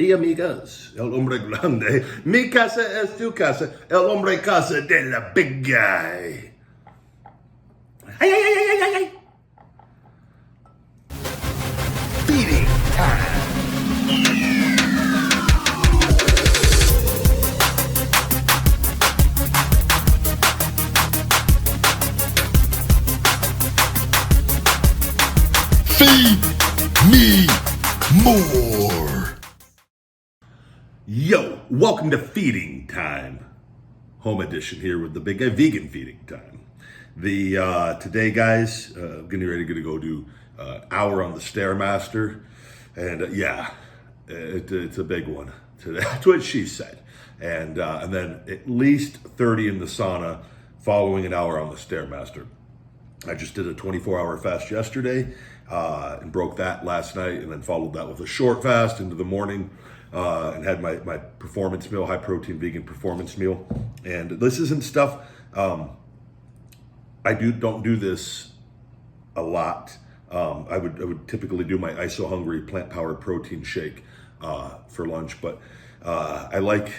Y amigas, el hombre grande. Mi casa es tu casa. El hombre casa de la big guy. Ay, ay, ay, ay, ay, ay. Feeding time. Feed me more. Yo, welcome to Feeding Time. Home edition here with the big guy, vegan feeding time. Today, guys, getting ready to go do hour on the Stairmaster, and it's a big one. That's what she said, and then at least 30 in the sauna, following an hour on the Stairmaster. I just did a 24-hour fast yesterday and broke that last night, and then followed that with a short fast into the morning and had my performance meal, high protein vegan performance meal. And this isn't stuff I don't do this a lot. I would typically do my ISO Hungry plant powered protein shake for lunch, but I like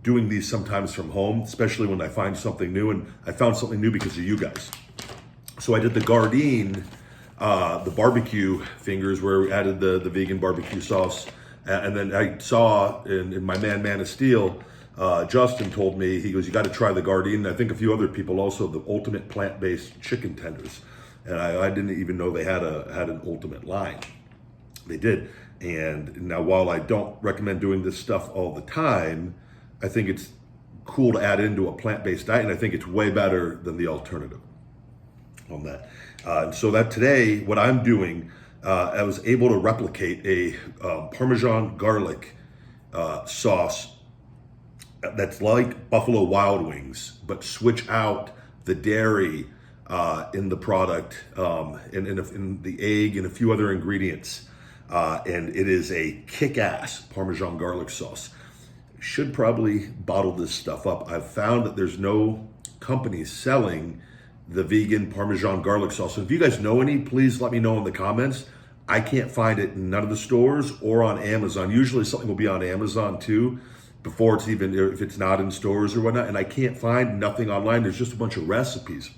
doing these sometimes from home, especially when I find something new. And I found something new because of you guys. So I did the Gardein, the barbecue fingers, where we added the vegan barbecue sauce. And then I saw in my Man of Steel, Justin told me, he goes, you got to try the Gardein. And I think a few other people also, the ultimate plant-based chicken tenders. And I didn't even know they had an ultimate line. They did. And now, while I don't recommend doing this stuff all the time, I think it's cool to add into a plant-based diet. And I think it's way better than the alternative on that. So that today, what I'm doing, I was able to replicate a Parmesan garlic sauce that's like Buffalo Wild Wings, but switch out the dairy in the product, in the egg and a few other ingredients. And it is a kick-ass Parmesan garlic sauce. Should probably bottle this stuff up. I've found that there's no company selling the vegan Parmesan garlic sauce. So if you guys know any, please let me know in the comments. I can't find it in none of the stores or on Amazon. Usually something will be on Amazon too, before it's even, if it's not in stores or whatnot. And I can't find nothing online. There's just a bunch of recipes.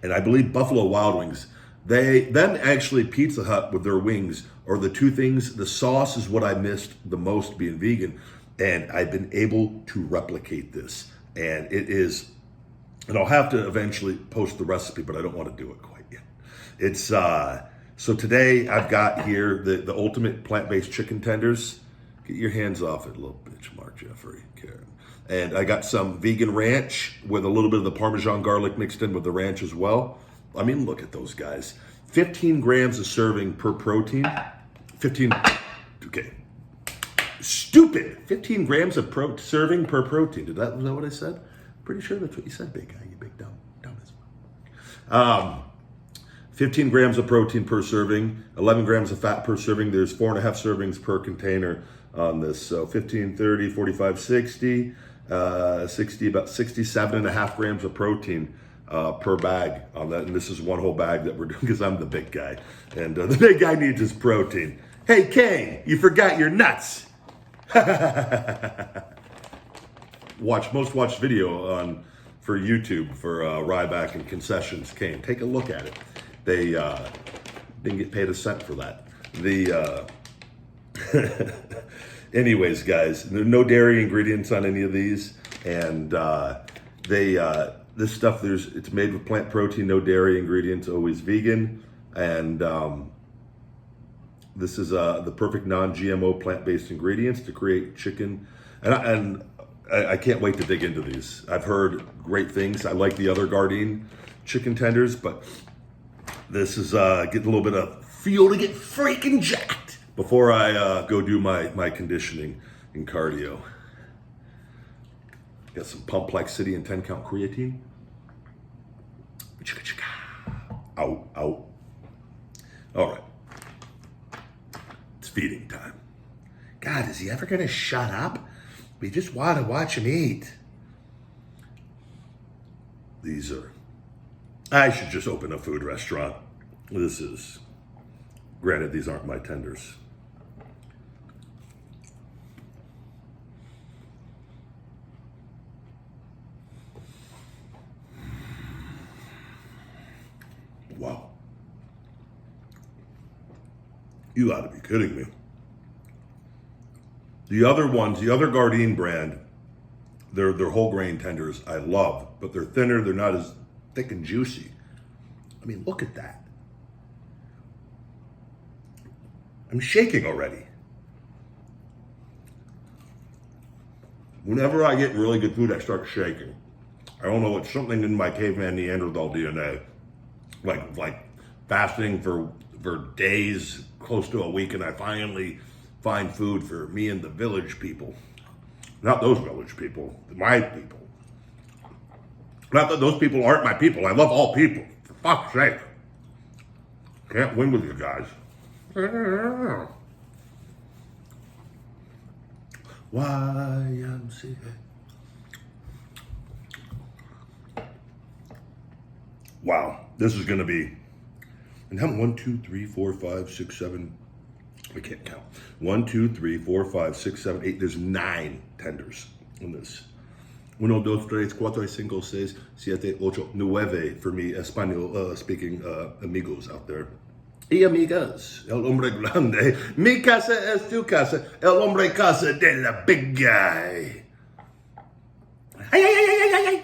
And I believe Buffalo Wild Wings, then actually Pizza Hut with their wings, are the two things. The sauce is what I missed the most being vegan. And I've been able to replicate this. And it is, and I'll have to eventually post the recipe, but I don't want to do it quite yet. It's, so today I've got here the ultimate plant-based chicken tenders. Get your hands off it, little bitch, Mark Jeffrey, Karen. And I got some vegan ranch with a little bit of the Parmesan garlic mixed in with the ranch as well. I mean, look at those guys. 15 grams a serving per protein. 15, okay. Stupid. 15 grams of serving per protein. Was that what I said? Pretty sure that's what you said, big guy. You big dumb as well. 15 grams of protein per serving, 11 grams of fat per serving. There's 4.5 servings per container on this. So 15, 30, 45, 60, 60, about 67.5 grams of protein per bag on that. And this is one whole bag that we're doing because I'm the big guy. And the big guy needs his protein. Hey, Kane, you forgot your nuts. Most watched video for YouTube for Ryback and Concessions Kane. Take a look at it. They didn't get paid a cent for that. Anyways, guys, there are no dairy ingredients on any of these, and this stuff it's made with plant protein, no dairy ingredients, always vegan, and this is the perfect non-GMO plant-based ingredients to create chicken, and I can't wait to dig into these. I've heard great things. I like the other Gardein chicken tenders, but this is getting a little bit of fuel to get freaking jacked before I go do my conditioning and cardio. Got some Pumplexity and 10 count creatine. Ow, ow. All right. It's feeding time. God, is he ever going to shut up? We just want to watch him eat. These are, I should just open a food restaurant. Granted, these aren't my tenders. You gotta be kidding me. The other ones, the other Gardein brand, they're whole grain tenders I love, but they're thinner, they're not as thick and juicy. I mean, look at that. I'm shaking already. Whenever I get really good food, I start shaking. I don't know, it's something in my caveman Neanderthal DNA. Like fasting for days, close to a week, and I finally find food for me and the village people. Not those village people, my people. Not that those people aren't my people. I love all people, for fuck's sake. Can't win with you guys. YMCA. Wow, this is gonna be, and how 1, 2, 3, 4, 5, 6, 7, I can't count. 1, 2, 3, 4, 5, 6, 7, 8, there's 9 tenders in this. 1, 2, 3, 4, 5, 6, 7, 8, 9 for me Espanol speaking amigos out there. Y amigas, el hombre grande. Mi casa es tu casa, el hombre casa de la big guy. Ay, ay, ay, ay, ay, ay.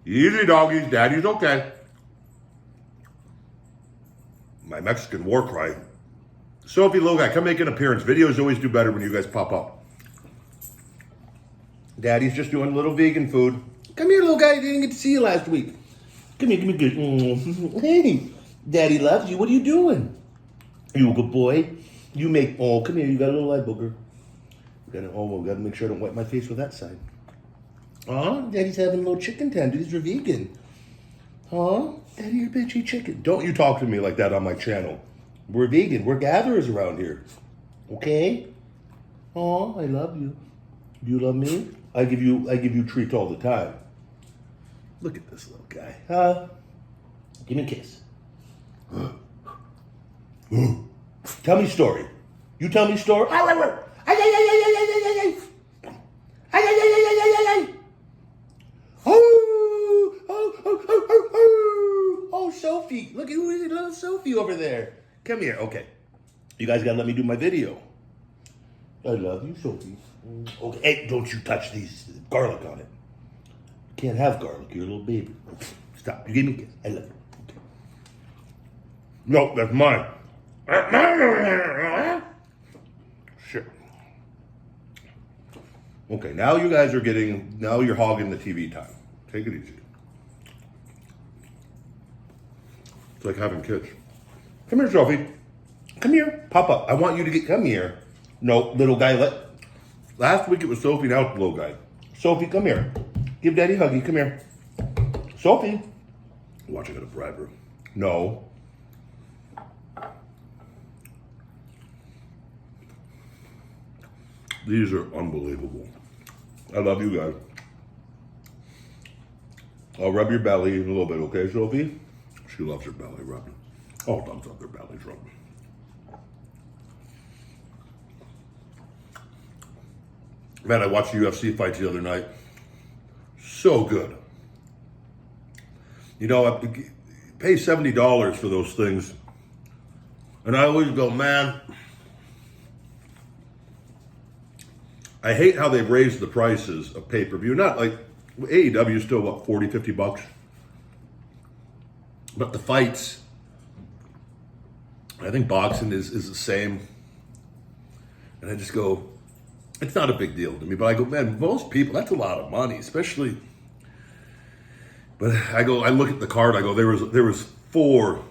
Easy, doggies. Daddy's okay. My Mexican war cry. Sophie, little guy, come make an appearance. Videos always do better when you guys pop up. Daddy's just doing a little vegan food. Come here, little guy. I didn't get to see you last week. Come here, good. Hey, Daddy loves you. What are you doing? You a good boy? You make, oh, come here. You got a little eye booger. Gotta make sure I don't wipe my face with that side. Huh? Daddy's having a little chicken tender. These are vegan. Huh? Daddy, you're bitchy chicken. Don't you talk to me like that on my channel. We're vegan. We're gatherers around here. Okay? Oh, I love you. Do you love me? I give you treats all the time. Look at this little guy. Huh? Give me a kiss. Tell me a story. You tell me a story. Oh, Sophie. Look at who is it, little Sophie over there. Come here. Okay. You guys gotta let me do my video. I love you, Sophie. Okay. Hey, don't you touch these garlic on it. You can't have garlic. You're a little baby. Stop. You gave me a kiss. I love you. Okay. No, that's mine. Shit. Okay, now you guys are now you're hogging the TV time. Take it easy. It's like having kids. Come here, Sophie. Come here. Papa, I want you to come here. No, little guy, last week it was Sophie, now it's the little guy. Sophie, come here. Give Daddy a huggy, come here. Sophie. Watch, I gotta bribe her. No. These are unbelievable. I love you guys. I'll rub your belly a little bit, okay, Sophie? She loves her belly rubbing. Oh, thumbs up, their belly's rubbing. Man, I watched UFC fights the other night. So good. You know, I pay $70 for those things. And I always go, man, I hate how they've raised the prices of pay-per-view. Not like AEW is still, what, 40, 50 bucks? But the fights, I think boxing is the same. And I just go, it's not a big deal to me. But I go, man, most people, that's a lot of money, especially. But I look at the card, I go, there was 4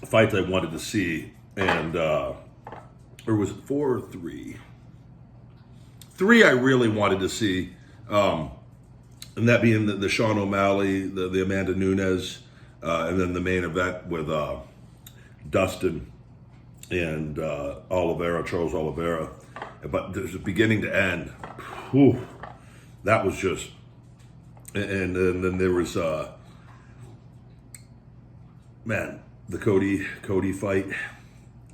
fights I wanted to see. And there was 4 or 3. 3 I really wanted to see. And that being the Sean O'Malley, the Amanda Nunes, and then the main event with Dustin and Charles Oliveira. But there's a beginning to end. Whew, that was just, and then there was, man, the Cody fight,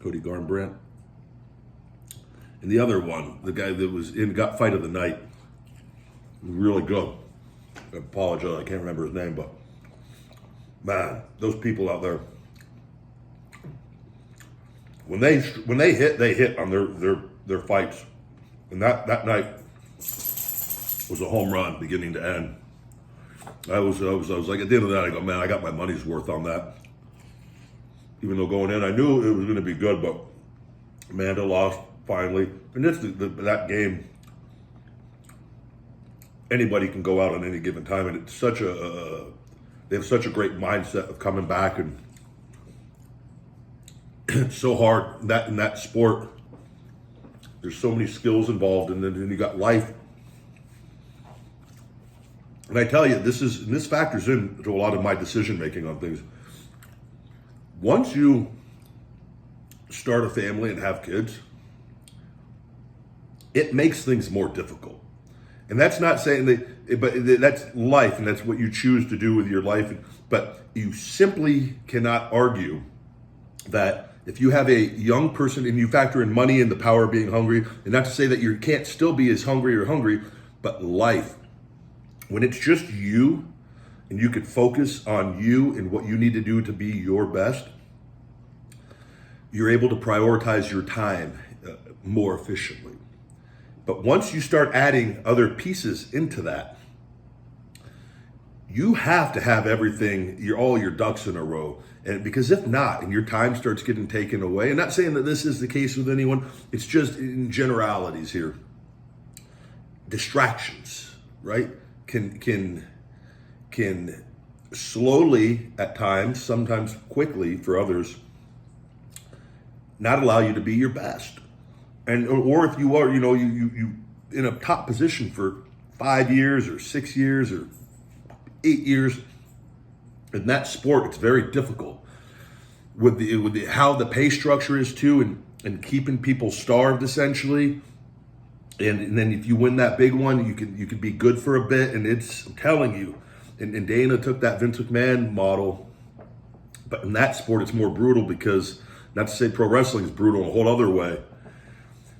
Cody Garbrandt. And the other one, the guy that was got fight of the night, really good. I apologize, I can't remember his name, but Man, those people out there, when they hit, they hit on their fights. And that night was a home run beginning to end. I was like, at the end of that, I go, man, I got my money's worth on that. Even though going in, I knew it was going to be good, but Amanda lost finally. And it's that game. Anybody can go out on any given time, and it's such they have such a great mindset of coming back, and it's so hard in that sport. There's so many skills involved, and then you got life. And I tell you, this factors into a lot of my decision making on things. Once you start a family and have kids, it makes things more difficult. And that's not saying that, but that's life, and that's what you choose to do with your life. But you simply cannot argue that if you have a young person and you factor in money and the power of being hungry, and not to say that you can't still be as hungry, but life, when it's just you and you can focus on you and what you need to do to be your best, you're able to prioritize your time more efficiently. But once you start adding other pieces into that, you have to have everything, all your ducks in a row. And because if not, and your time starts getting taken away, and not saying that this is the case with anyone, it's just in generalities here. Distractions, right? Can slowly at times, sometimes quickly for others, not allow you to be your best. And or if you are, you in a top position for 5 years or 6 years or 8 years, in that sport, it's very difficult with the how the pay structure is too, and keeping people starved essentially. And then if you win that big one, you can be good for a bit. And I'm telling you, and Dana took that Vince McMahon model, but in that sport, it's more brutal because, not to say pro wrestling is brutal in a whole other way,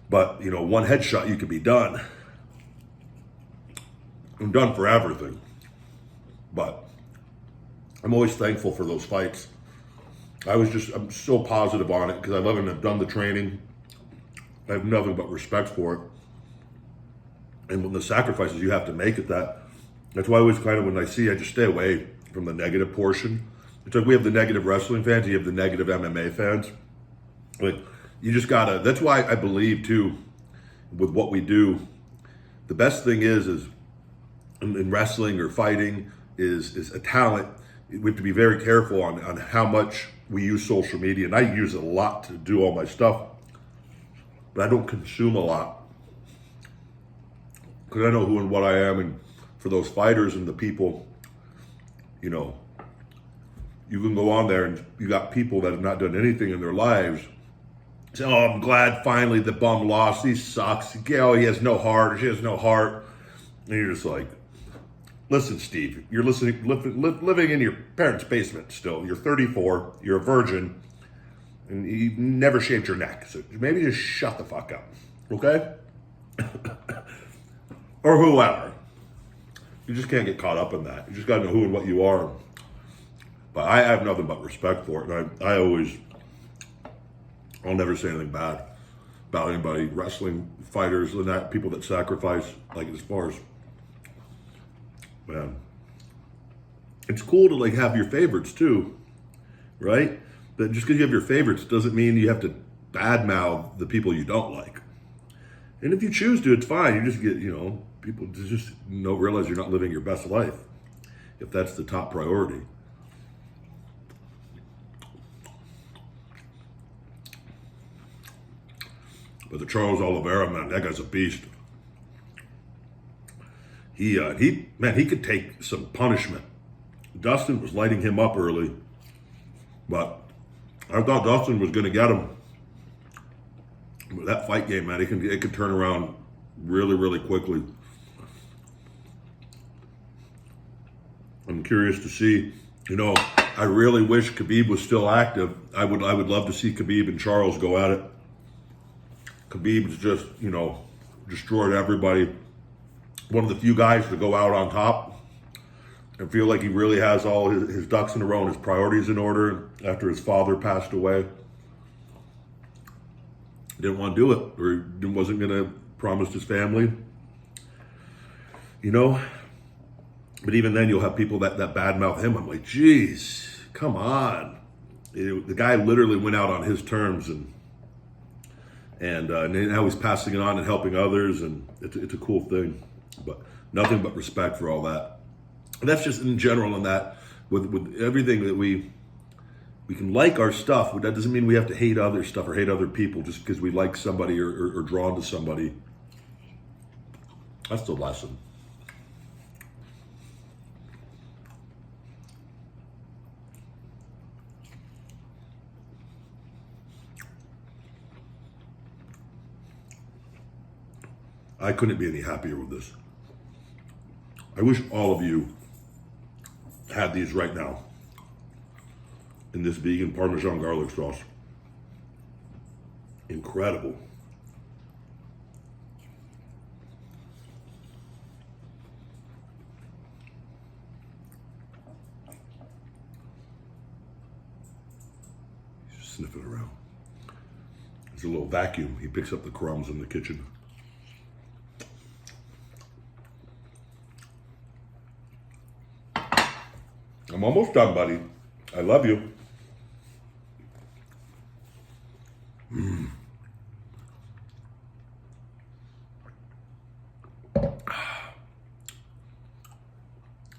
but one headshot, you could be done. I'm done for everything. But I'm always thankful for those fights. I'm so positive on it because I love it and I've done the training. I have nothing but respect for it. And when the sacrifices you have to make that's why I always when I just stay away from the negative portion. It's like we have the negative wrestling fans, you have the negative MMA fans. Like, you just gotta, that's why I believe too, with what we do, the best thing is in wrestling or fighting is a talent. We have to be very careful on how much we use social media. And I use it a lot to do all my stuff, but I don't consume a lot. Because I know who and what I am, and for those fighters and the people, you can go on there and you got people that have not done anything in their lives. Say, oh, I'm glad finally the bum lost. He sucks. Oh, he has no heart. Or she has no heart. And you're just like, listen, Steve, you're living in your parents' basement still. You're 34. You're a virgin. And you never shaved your neck. So maybe just shut the fuck up. Okay? Or whoever. You just can't get caught up in that. You just got to know who and what you are. But I have nothing but respect for it. And I'll never say anything bad about anybody, wrestling fighters and that, people that sacrifice, like as far as, man. It's cool to have your favorites too, right? But just because you have your favorites doesn't mean you have to badmouth the people you don't like. And if you choose to, it's fine. You just get, people just realize you're not living your best life if that's the top priority. But the Charles Oliveira, man, that guy's a beast. He could take some punishment. Dustin was lighting him up early, but I thought Dustin was going to get him. But that fight game, man, it could turn around really, really quickly. I'm curious to see. I really wish Khabib was still active. I would love to see Khabib and Charles go at it. Khabib's just, destroyed everybody. One of the few guys to go out on top and feel like he really has all his ducks in a row and his priorities in order after his father passed away. Didn't want to do it, or he wasn't going to promise his family. You know? But even then, you'll have people that badmouth him. I'm like, geez, come on. The guy literally went out on his terms, and now he's passing it on and helping others, and it's a cool thing. But nothing but respect for all that. And that's just in general in that, with everything that we can like our stuff, but that doesn't mean we have to hate other stuff or hate other people just because we like somebody or drawn to somebody. That's the lesson. I couldn't be any happier with this. I wish all of you had these right now in this vegan Parmesan garlic sauce. Incredible. He's sniffing around. There's a little vacuum. He picks up the crumbs in the kitchen. I'm almost done, buddy. I love you. I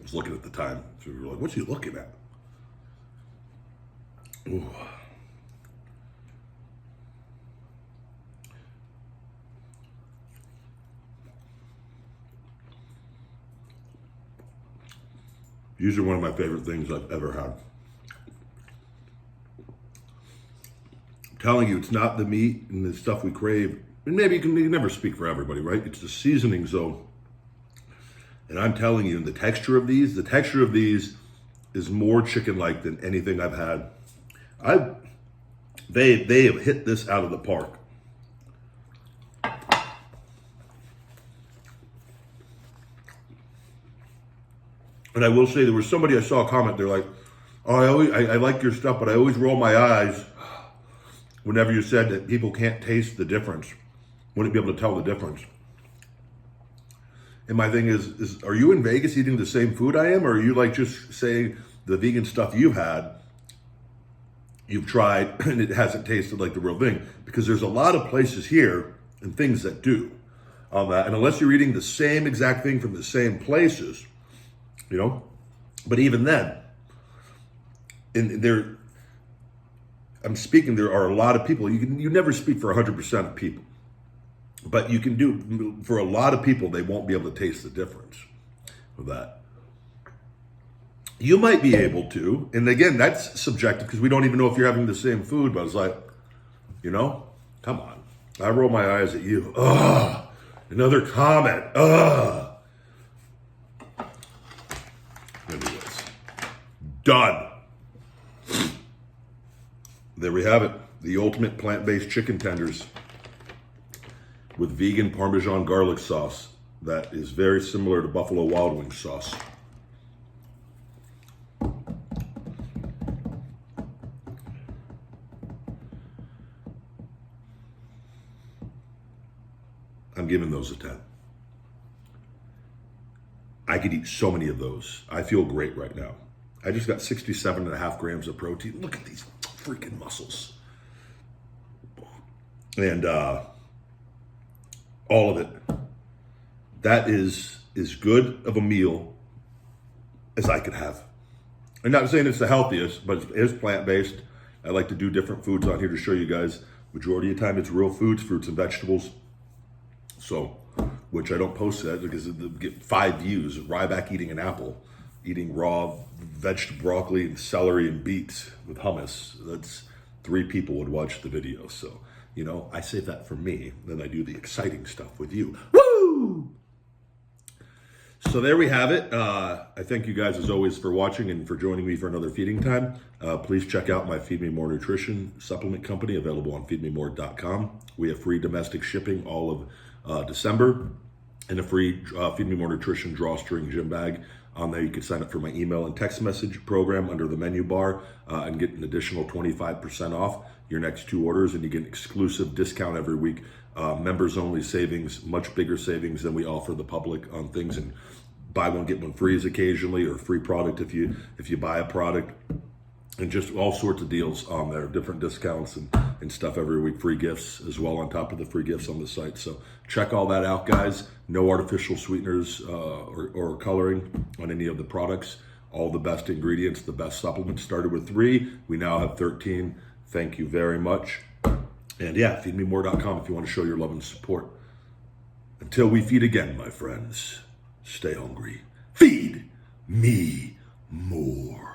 was looking at the time. So we were like, what's he looking at? Ooh. These are one of my favorite things I've ever had. I'm telling you, it's not the meat and the stuff we crave. And maybe you can never speak for everybody, right? It's the seasonings, though. And I'm telling you, the texture of these is more chicken-like than anything I've had. They have hit this out of the park. And I will say, there was somebody I saw a comment, they're like, oh, I like your stuff, but I always roll my eyes whenever you said that people can't taste the difference. Wouldn't be able to tell the difference. And my thing is are you in Vegas eating the same food I am? Or are you like just saying the vegan stuff you've tried, and it hasn't tasted like the real thing? Because there's a lot of places here and things that do on that. And unless you're eating the same exact thing from the same places, you know, but even then, there are a lot of people. You never speak for 100% of people, but you can do for a lot of people. They won't be able to taste the difference of that. You might be able to, and again, that's subjective because we don't even know if you're having the same food. But it's like, you know, come on. I roll my eyes at you. Ugh, another comment. Ugh. Anyways, done. There we have it. The ultimate plant-based chicken tenders with vegan Parmesan garlic sauce that is very similar to Buffalo Wild Wings sauce. I'm giving those a 10. I could eat so many of those. I feel great right now. I just got 67.5 grams of protein. Look at these freaking muscles. And all of it. That is as good of a meal as I could have. I'm not saying it's the healthiest, but it is plant-based. I like to do different foods on here to show you guys. Majority of the time, it's real foods, fruits and vegetables. So, which I don't post that because it get 5 views. Ryback eating an apple, eating raw vegetable broccoli and celery and beets with hummus. That's 3 people would watch the video. So, you know, I save that for me. Then I do the exciting stuff with you. Woo! So there we have it. I thank you guys as always for watching and for joining me for another feeding time. Please check out my Feed Me More Nutrition supplement company available on feedmemore.com. We have free domestic shipping all of December and a free Feed Me More Nutrition drawstring gym bag On there, you can sign up for my email and text message program under the menu bar and get an additional 25% off your next 2 orders, and you get an exclusive discount every week. Members only savings, much bigger savings than we offer the public on things, and buy one get one frees occasionally, or free product if you buy a product, and just all sorts of deals on there, different discounts and stuff every week, free gifts as well on top of the free gifts on the site. So check all that out, guys. No artificial sweeteners or coloring on any of the products. All the best ingredients, the best supplements. Started with 3, we now have 13. Thank you very much. And yeah, feedmemore.com if you want to show your love and support. Until we feed again, my friends, stay hungry. Feed me more.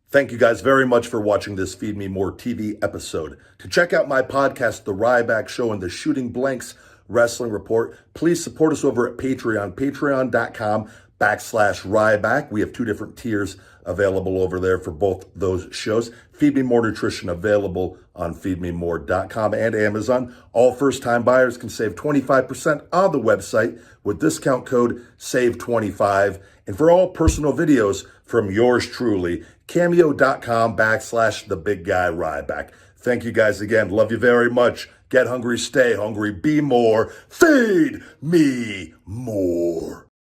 Thank you guys very much for watching this Feed Me More TV episode. To check out my podcast, The Ryback Show and the Shooting Blanks Wrestling Report, please support us over at Patreon, patreon.com/Ryback. We have 2 different tiers available over there for both those shows. Feed Me More Nutrition available on feedmemore.com and Amazon. All first-time buyers can save 25% on the website with discount code SAVE25. And for all personal videos from yours truly, cameo.com/thebigguy.Ryback. Thank you guys again. Love you very much. Get hungry, stay hungry, be more. Feed me more.